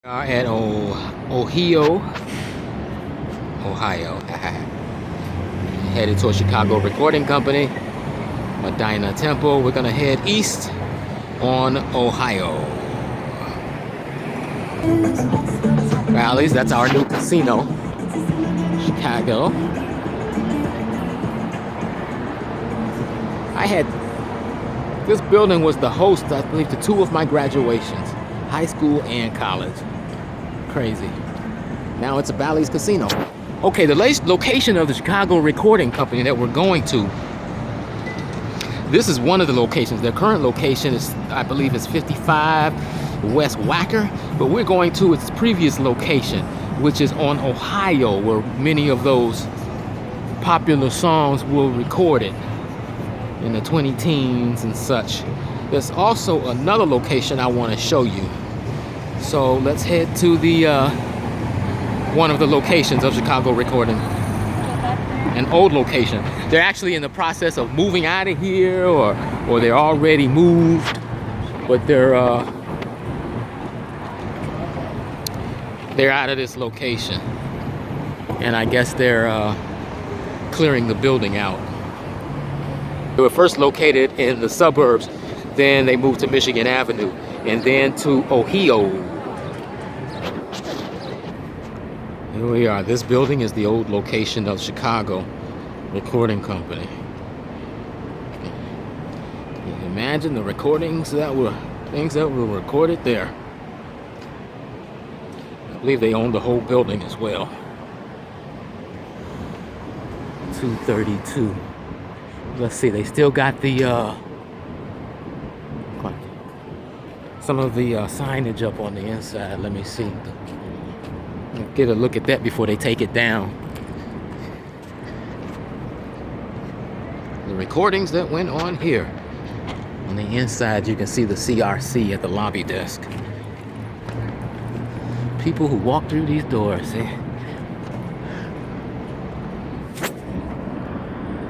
At Ohio, Ohio. Headed to a Chicago recording company, Medina Temple. We're gonna head east on Ohio. Bally's, that's our new casino, Chicago. This building was the host, I believe, to two of my graduations, high school and college. Crazy. Now it's a Bally's casino. Okay, the location of the Chicago recording company that we're going to, this is one of the locations. Their current location is, I believe, is 55 West Wacker, but we're going to its previous location, which is on Ohio, where many of those popular songs were recorded in the 20-teens and such. There's also another location I want to show you. So let's head to the one of the locations of Chicago recording. An old location. They're actually in the process of moving out of here, or they're already moved, but they're out of this location, and I guess they're clearing the building out. They were first located in the suburbs, then they moved to Michigan Avenue, and then to Ohio. Here we are. This building is the old location of Chicago Recording Company. Can you imagine the recordings things that were recorded there? I believe they own the whole building as well. 232. Let's see, they still got the some of the signage up on the inside. Let me see. Get a look at that before they take it down. The recordings that went on here. On the inside, you can see the CRC at the lobby desk. People who walk through these doors, see? You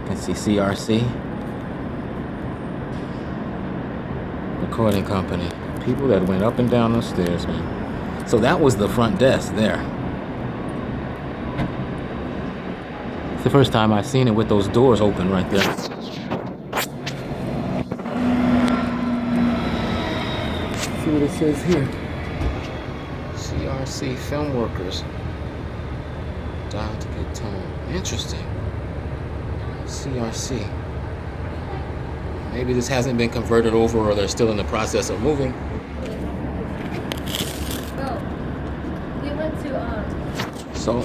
can see CRC. Recording company. People that went up and down the stairs, man. So that was the front desk there. It's the first time I've seen it with those doors open right there. Let's see what it says here. CRC film workers. Dial to good tone. Interesting. CRC. Maybe this hasn't been converted over, or they're still in the process of moving. So,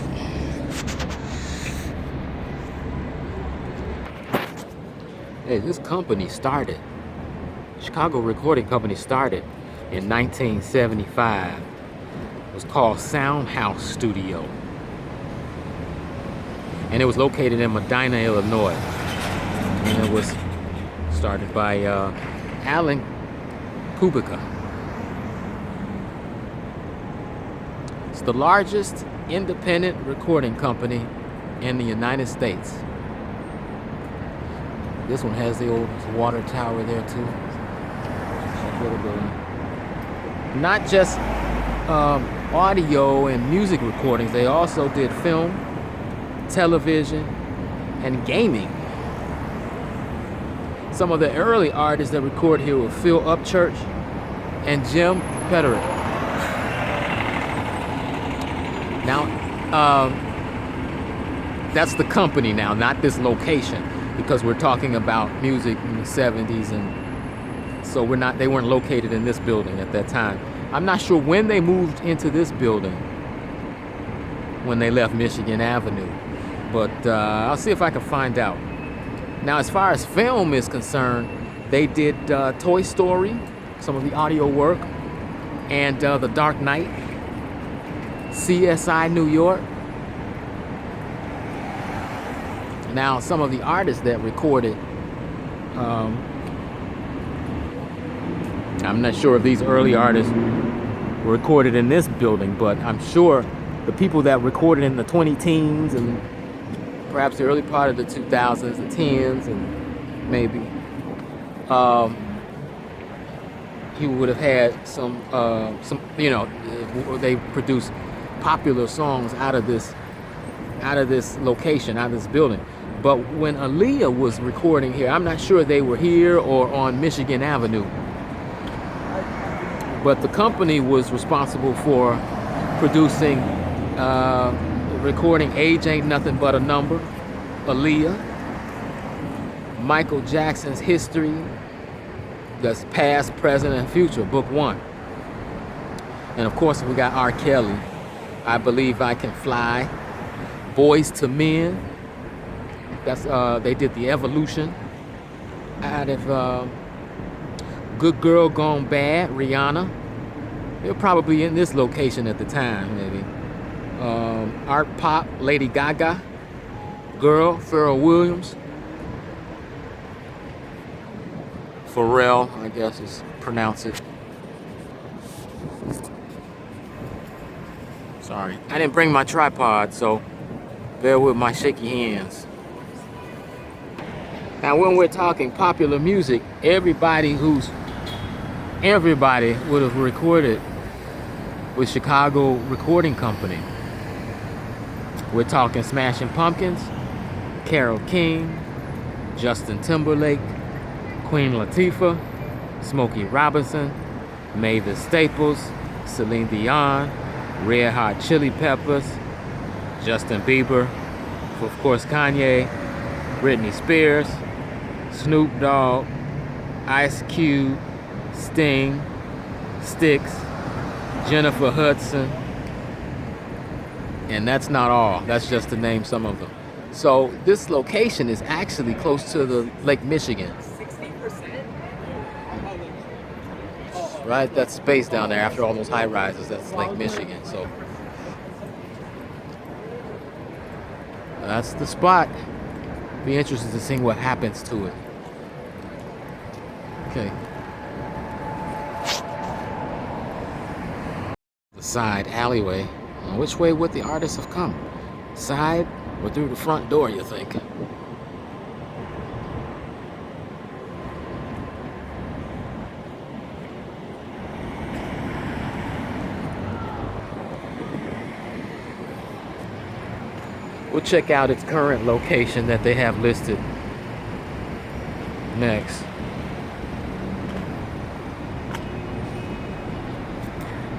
hey, this company started, Chicago Recording Company started in 1975. It was called Sound House Studio. And it was located in Medina, Illinois. And it was started by Alan Kubica. It's the largest independent recording company in the United States. This one has the old water tower there too. Not just audio and music recordings, they also did film, television, and gaming. Some of the early artists that record here were Phil Upchurch and Jim Federer. Now, that's the company now, not this location, because we're talking about music in the 70s, and so they weren't located in this building at that time. I'm not sure when they moved into this building, when they left Michigan Avenue, but I'll see if I can find out. Now, as far as film is concerned, they did Toy Story, some of the audio work, and The Dark Knight, CSI New York. Now, some of the artists that recorded, I'm not sure if these early artists were recorded in this building, but I'm sure the people that recorded in the 20-teens and perhaps the early part of the 2000s, the 10s, and maybe he would have had some, you know, they produced popular songs out of this location, out of this building. But when Aaliyah was recording here, I'm not sure they were here or on Michigan Avenue. But the company was responsible for producing, recording Age Ain't Nothing But a Number, Aaliyah, Michael Jackson's History, that's Past, Present, and Future, Book 1. And of course, we got R. Kelly, I Believe I Can Fly, Boys to Men. That's they did the Evolution out of Good Girl Gone Bad, Rihanna. They were probably in this location at the time, maybe. Art Pop, Lady Gaga, Girl, Pharrell Williams. Pharrell, I guess is pronounce it. Sorry, I didn't bring my tripod, so bear with my shaky hands. Now, when we're talking popular music, everybody would have recorded with Chicago Recording Company. We're talking Smashing Pumpkins, Carole King, Justin Timberlake, Queen Latifah, Smokey Robinson, Mavis Staples, Celine Dion, Red Hot Chili Peppers, Justin Bieber, of course Kanye, Britney Spears, Snoop Dogg, Ice Cube, Sting, Styx, Jennifer Hudson, and that's not all. That's just to name some of them. So this location is actually close to the Lake Michigan. 60%? Right, that space down there after all those high rises, that's Lake Michigan. So that's the spot. Be interested to see what happens to it. Okay. The side alleyway. Now, which way would the artists have come? Side or through the front door, you think? We'll check out its current location that they have listed next.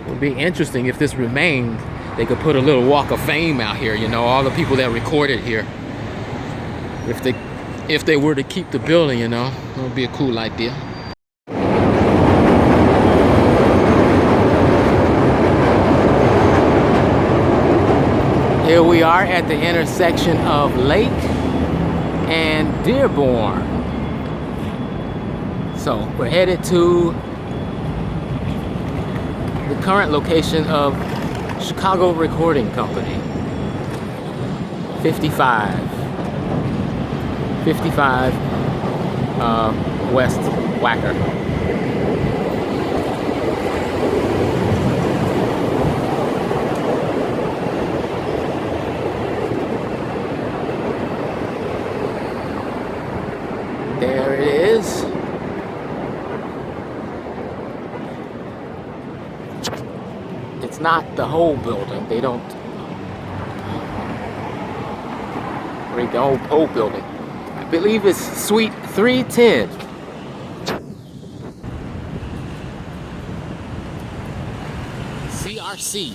It would be interesting if this remained. They could put a little walk of fame out here, you know, all the people that recorded here. If they were to keep the building, you know, it would be a cool idea. Here we are at the intersection of Lake and Dearborn. So we're headed to the current location of Chicago Recording Company. 55 West Wacker. There it is. It's not the whole building. They don't rate the whole building. I believe it's Suite 310. CRC.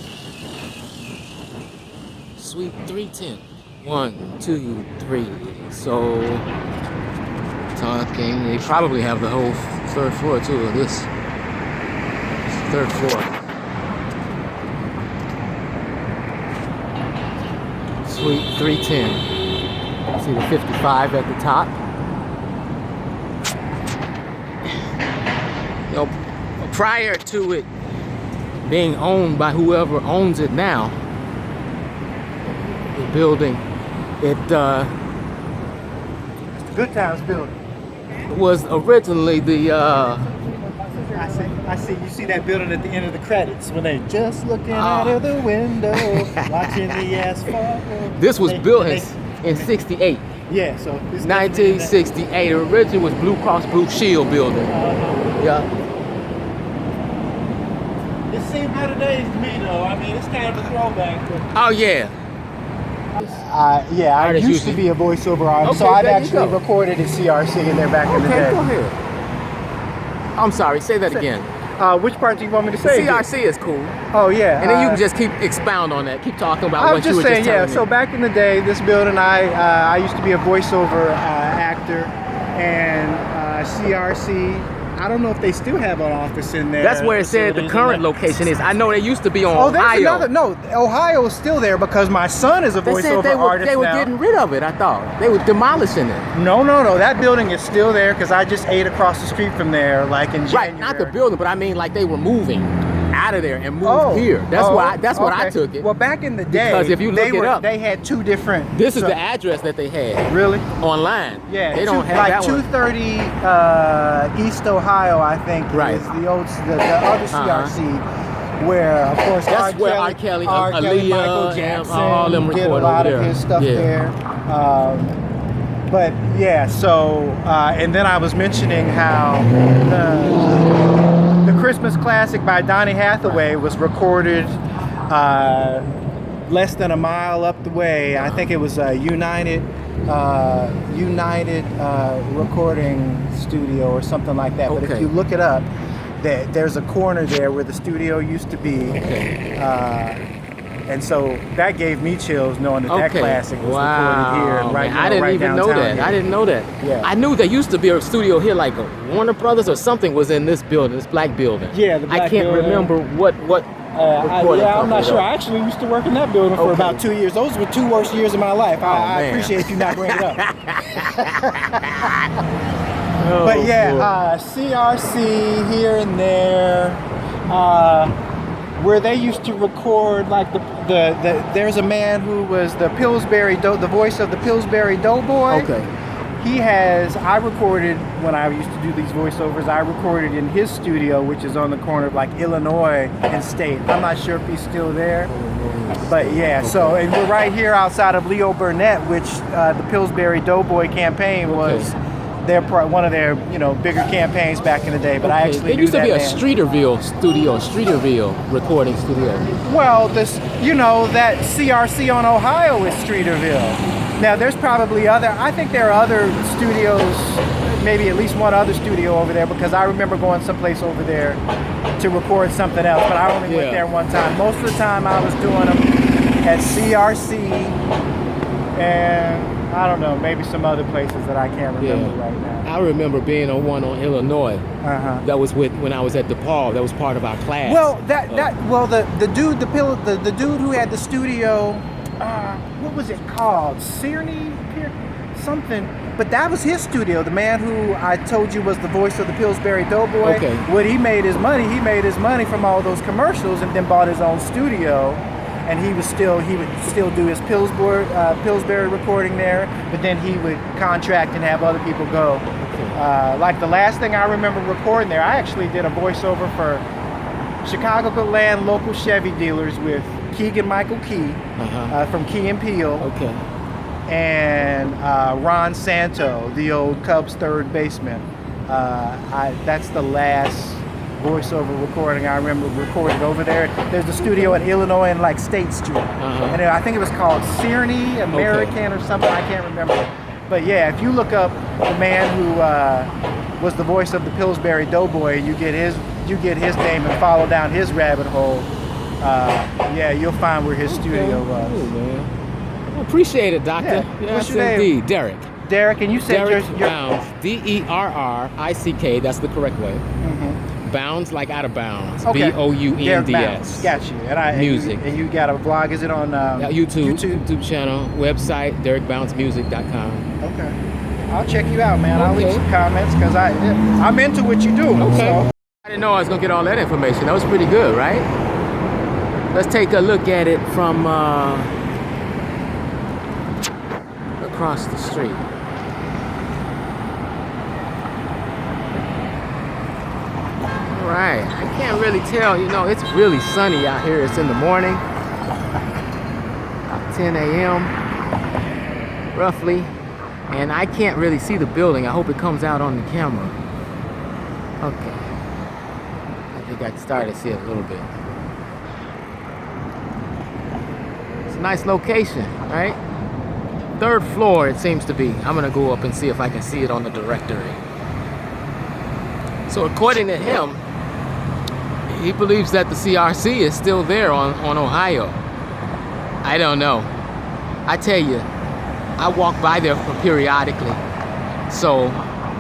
Suite 310. 1, 2, 3. So talking, they probably have the whole third floor too of this. Third floor. Suite 310. See the 55 at the top. You know, prior to it being owned by whoever owns it now, the building, Good Times building. was originally the I see. You see that building at the end of the credits when they just looking out of the window, watching the asphalt. This was built in 68. Yeah, so it's 1968. Originally was Blue Cross Blue Shield building. Yeah. It seemed better days to me, though. I mean, it's kind of a throwback. But Oh yeah. yeah, I Artists used to usually- be a voiceover artist, Okay, so I've there you actually go. recorded at CRC in there back in the Okay, day. go ahead. I'm sorry. Say that again. Which part do you want me to say? CRC is cool, Oh yeah. and then you can just keep expound on that. Keep talking about I'm what you just were saying, just yeah. telling me. So back in the day, this building, I used to be a voiceover actor, and CRC. I don't know if they still have an office in there. That's where it said the facilities current in there. location is. I know they used to be on Oh, there's Ohio. another. No, Ohio is still there because my son is a They said voiceover artist they were now. getting rid of it. I thought they were demolishing it. No. That building is still there because I just ate across the street from there, like in January. Right, not the building, but I mean like they were moving out of there and moved here. That's why. That's what I okay. took it. Well, back in the day, Because if you look it up- they had two different. This is the address that they had Really? online. Yeah, they don't have like that one. 230 East Ohio, I think, Right. is the other CRC, where of course That's where R. Kelly, Aaliyah, Michael Michael Jackson, all them did a recorded lot over of there. his stuff Yeah. there. But yeah, so and then I was mentioning how the Christmas classic by Donny Hathaway was recorded less than a mile up the way. I think it was United Recording Studio or something like that. But if Okay. you look it up, there's a corner there where the studio used to be. Okay. And so that gave me chills knowing that that Okay. classic was Wow. recorded here and right, Man, I didn't right even know downtown that. here. I didn't know that. Yeah. I knew there used to be a studio here, like a Warner Brothers or something was in this building, this black building. Yeah, the I black can't building. remember what recording yeah, I'm not company sure. though. I actually used to work in that building for Okay. about 2 years. Those were 2 worst years of my life. I man. appreciate you not bringing it up. Oh, But yeah, boy. CRC here and there, where they used to record like there's a man who was the voice of the Pillsbury Doughboy. Okay. I recorded when I used to do these voiceovers, I recorded in his studio, which is on the corner of like Illinois and State. I'm not sure if he's still there, but yeah, so, and we're right here outside of Leo Burnett, which the Pillsbury Doughboy campaign was one of their, bigger campaigns back in the day, but I actually There knew used to that be a man. Streeterville studio, Streeterville recording studio. Well, that CRC on Ohio is Streeterville. Now, there's probably I think there are other studios, maybe at least one other studio over there, because I remember going someplace over there to record something else, but I only went there one time. Most of the time I was doing them at CRC and I don't know, maybe some other places that I can't remember right now. I remember being on one on Illinois. Uh-huh. That was when I was at DePaul. That was part of our class. Well, the dude who had the studio, what was it called? Something. But that was his studio. The man who I told you was the voice of the Pillsbury Doughboy. Okay. When he made his money from all those commercials, and then bought his own studio. And he would still do his Pillsbury recording there, but then he would contract and have other people go. Like the last thing I remember recording there, I actually did a voiceover for Chicagoland local Chevy dealers with Keegan Michael Key from Key and Peele, and Ron Santo, the old Cubs third baseman. That's the last voiceover recording I remember recording over there. There's a studio in Illinois in like State Street, and I think it was called Searney American or something. I can't remember. But yeah, if you look up the man who was the voice of the Pillsbury Doughboy, you get his name and follow down his rabbit hole. You'll find where his studio was. Cool, man. I appreciate it, Doctor. Yeah. Yes, What's your name? indeed. Derek. Derek, and you said Derek your Bounds. DERRICK. That's the correct way. Bounds like out of bounds. Derek BOUNDS. Bounds. Got you. Music. And you got a blog. Is it on YouTube channel, website, DerekBounceMusic.com. Okay. I'll check you out, man. I'll leave Okay. some comments because I'm into what you do. Okay. So. I didn't know I was gonna get all that information. That was pretty good, right? Let's take a look at it from across the street. All right, I can't really tell. It's really sunny out here. It's in the morning, about 10 a.m. roughly, and I can't really see the building. I hope it comes out on the camera. Okay. They I started to see it a little bit. It's a nice location, right? 3rd floor it seems to be. I'm gonna go up and see if I can see it on the directory. So according to him, he believes that the CRC is still there on Ohio. I don't know. I tell you, I walk by there periodically, so,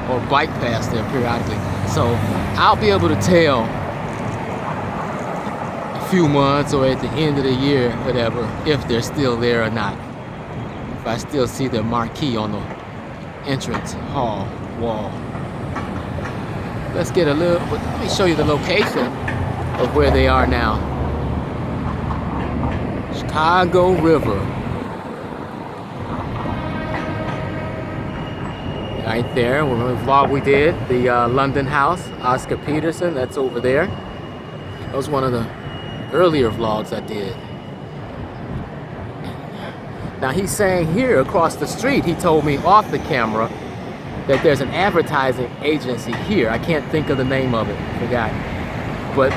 or bike past there periodically, so I'll be able to tell a few months or at the end of the year, whatever, if they're still there or not. If I still see the marquee on the entrance hall wall. Let's get a little, let me show you the location of where they are now. Chicago River. Right there, remember the vlog we did, the London house, Oscar Peterson, that's over there. That was one of the earlier vlogs I did. Now he's saying here across the street, he told me off the camera, that there's an advertising agency here. I can't think of the name of it, forgot. But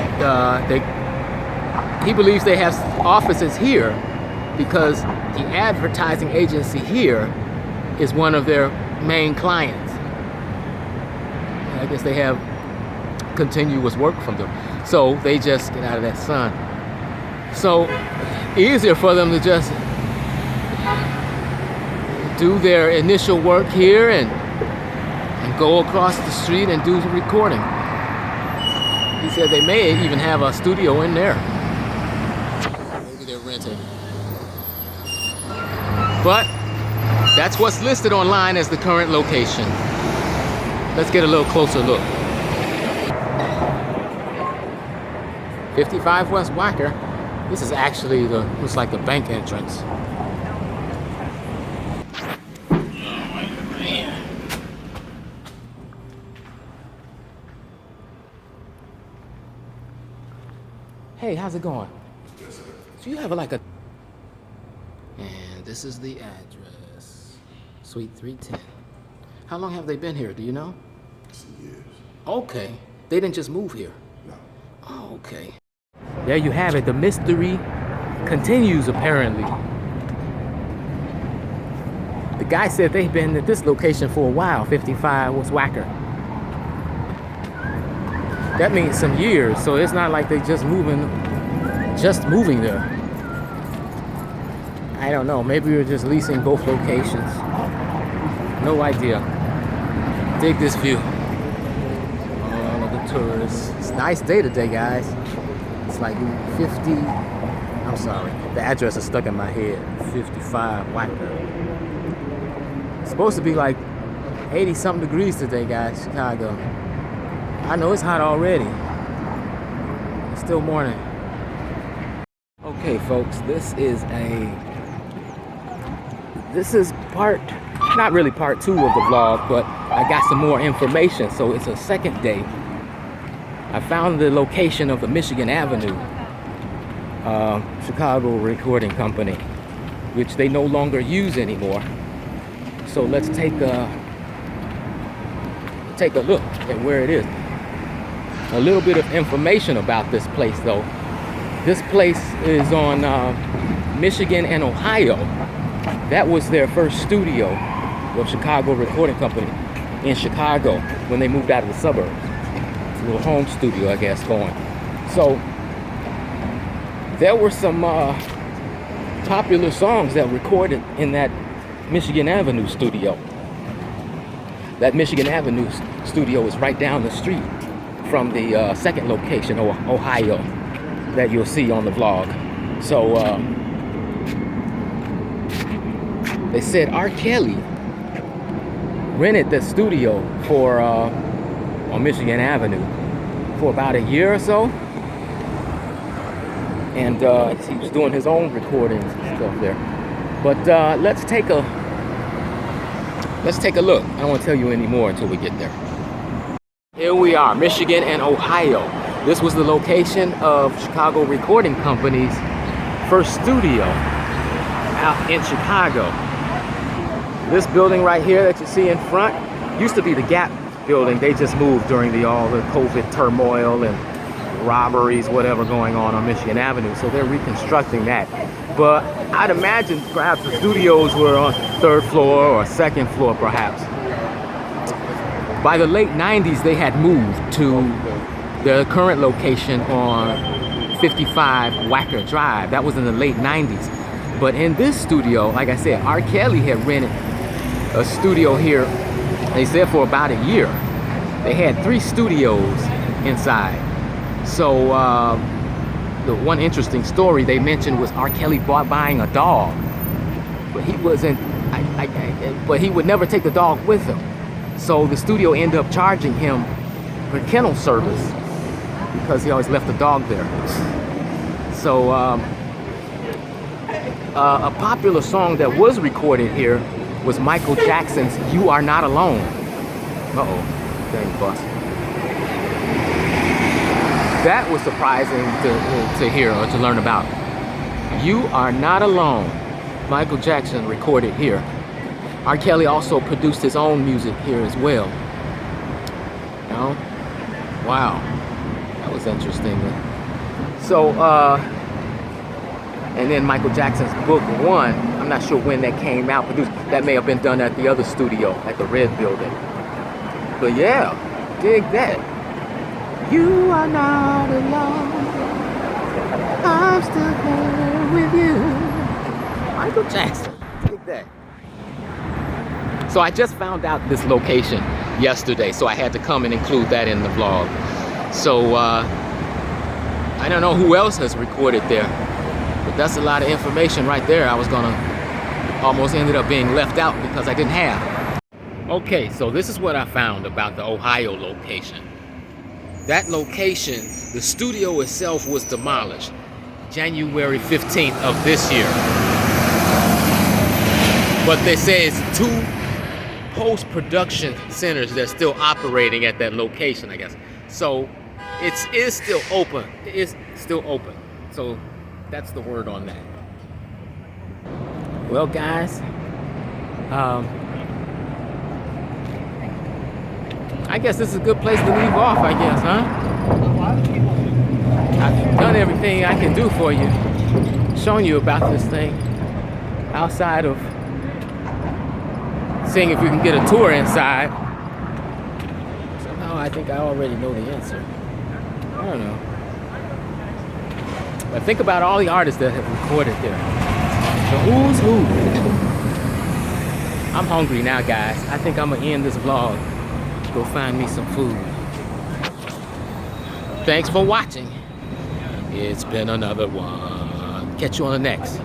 he believes they have offices here because the advertising agency here is one of their main clients. I guess they have continuous work from them. So they just get out of that sun. So easier for them to just do their initial work here and go across the street and do the recording. He said they may even have a studio in there. Maybe they're renting. But that's what's listed online as the current location. Let's get a little closer look. 55 West Wacker. This is actually looks like the bank entrance. Hey, how's it going? So you have like a... And this is the address. Suite 310. How long have they been here? Do you know? Some years. Okay. They didn't just move here? No. Oh, okay. There you have it. The mystery continues, apparently. The guy said they've been at this location for a while, 55 West Wacker. That means some years, so it's not like they just moving there. I don't know, maybe we're just leasing both locations. No idea. Dig this view. All of the tourists. It's a nice day today, guys. It's like 50, I'm sorry, the address is stuck in my head. 55 Wacker. It's supposed to be like 80 something degrees today, guys, Chicago. I know it's hot already. It's still morning. Okay, folks, this is not really part 2 of the vlog, but I got some more information, so it's a second day. I found the location of the Michigan Avenue Chicago recording company, which they no longer use anymore. So let's take a look at where it is. A little bit of information about this place, though. This place is on Michigan and Ohio. That was their first studio of Chicago Recording Company in Chicago when they moved out of the suburbs. It's a little home studio, I guess, going. So there were some popular songs that were recorded in that Michigan Avenue studio. That Michigan Avenue studio is right down the street from the second location, Ohio, that you'll see on the vlog. So they said R. Kelly rented the studio for on Michigan Avenue for about a year or so, and he was doing his own recordings and stuff there. But let's take a look. I don't want to tell you any more until we get there. Here we are, Michigan and Ohio. This was the location of Chicago Recording Company's first studio out in Chicago. This building right here that you see in front used to be the Gap building. They just moved during all the COVID turmoil and robberies, whatever going on Michigan Avenue. So they're reconstructing that. But I'd imagine perhaps the studios were on 3rd floor or 2nd floor, perhaps. By the late 90s, they had moved to their current location on 55 Wacker Drive. That was in the late 90s. But in this studio, like I said, R. Kelly had rented a studio here, they said, for about a year. They had 3 studios inside. So the one interesting story they mentioned was R. Kelly buying a dog, but he wasn't. But he would never take the dog with him. So the studio ended up charging him for kennel service because he always left the dog there. So a popular song that was recorded here was Michael Jackson's "You Are Not Alone." Uh-oh, dang bus. That was surprising to hear or to learn about. "You Are Not Alone." Michael Jackson recorded here. R. Kelly also produced his own music here as well. You know? Wow. That was interesting. So, and then Michael Jackson's Book One, I'm not sure when that came out, produced. That may have been done at the other studio, at the Red Building. But yeah, dig that. You are not alone. I'm still here with you. Michael Jackson. Dig that. So I just found out this location yesterday, so I had to come and include that in the vlog. So I don't know who else has recorded there, but that's a lot of information right there. I was gonna almost ended up being left out because I didn't have. Okay, so this is what I found about the Ohio location. That location, the studio itself was demolished January 15th of this year. But they say it's 2 post-production centers that's still operating at that location, I guess. So it is still open. It is still open. So that's the word on that. Well, guys, I guess this is a good place to leave off, I guess, huh? I've done everything I can do for you, showing you about this thing, outside of seeing if we can get a tour inside. Somehow I think I already know the answer. I don't know. But think about all the artists that have recorded there. The who's who. I'm hungry now, guys. I think I'm gonna end this vlog. Go find me some food. Thanks for watching. It's been another one. Catch you on the next.